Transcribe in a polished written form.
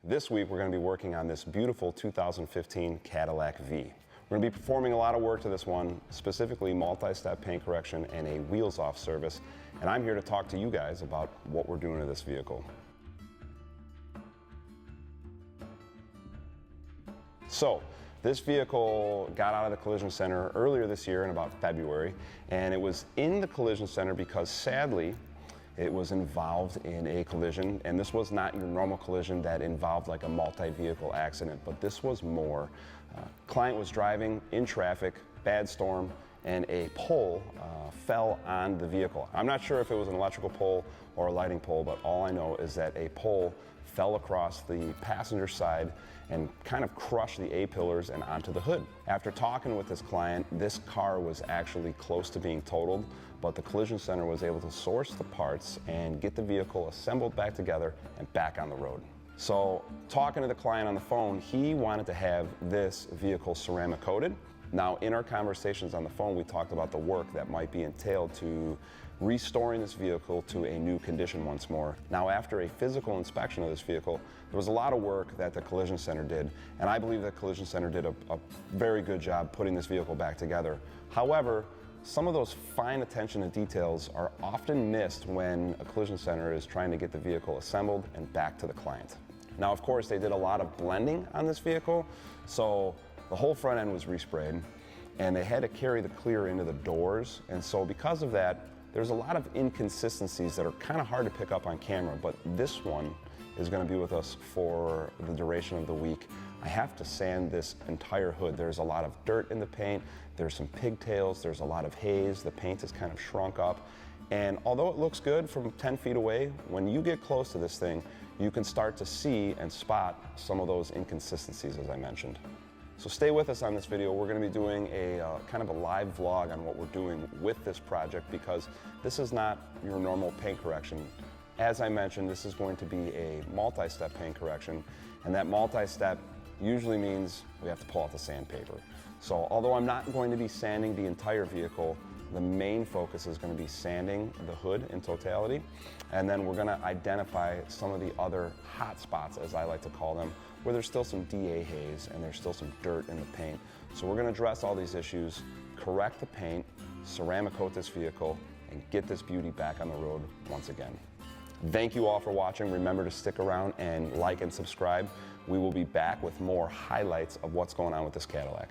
This week we're going to be working on this beautiful 2015 Cadillac V. We're going to be performing a lot of work to this one, specifically multi-step paint correction and a wheels off service. And I'm here to talk to you guys about what we're doing to this vehicle. So, this vehicle got out of the collision center earlier this year in about February, and it was in the collision center because sadly it was involved in a collision, and this was not your normal collision that involved like a multi-vehicle accident, but this was more. Client was driving in traffic, bad storm, and a pole fell on the vehicle. I'm not sure if it was an electrical pole or a lighting pole, but all I know is that a pole fell across the passenger side and kind of crushed the A-pillars and onto the hood. After talking with this client, this car was actually close to being totaled, but the collision center was able to source the parts and get the vehicle assembled back together and back on the road. So, talking to the client on the phone, he wanted to have this vehicle ceramic coated. Now, in our conversations on the phone, we talked about the work that might be entailed to restoring this vehicle to a new condition once more. Now, after a physical inspection of this vehicle, there was a lot of work that the collision center did, and I believe the collision center did a very good job putting this vehicle back together. However, some of those fine attention to details are often missed when a collision center is trying to get the vehicle assembled and back to the client. Now, of course, they did a lot of blending on this vehicle, so the whole front end was resprayed, and they had to carry the clear into the doors, and so because of that, there's a lot of inconsistencies that are kind of hard to pick up on camera, but this one is going to be with us for the duration of the week. I have to sand this entire hood. There's a lot of dirt in the paint, there's some pigtails, there's a lot of haze, the paint is kind of shrunk up, and although it looks good from 10 feet away, when you get close to this thing, you can start to see and spot some of those inconsistencies as I mentioned. So stay with us on this video. We're going to be doing a kind of a live vlog on what we're doing with this project because this is not your normal paint correction. As I mentioned, this is going to be a multi-step paint correction, and that multi-step usually means we have to pull out the sandpaper. So although I'm not going to be sanding the entire vehicle, the main focus is going to be sanding the hood in totality, and then we're going to identify some of the other hot spots, as I like to call them, where there's still some DA haze and there's still some dirt in the paint. So we're going to address all these issues, correct the paint, ceramic coat this vehicle, and get this beauty back on the road once again. Thank you all for watching. Remember to stick around and like and subscribe. We will be back with more highlights of what's going on with this Cadillac.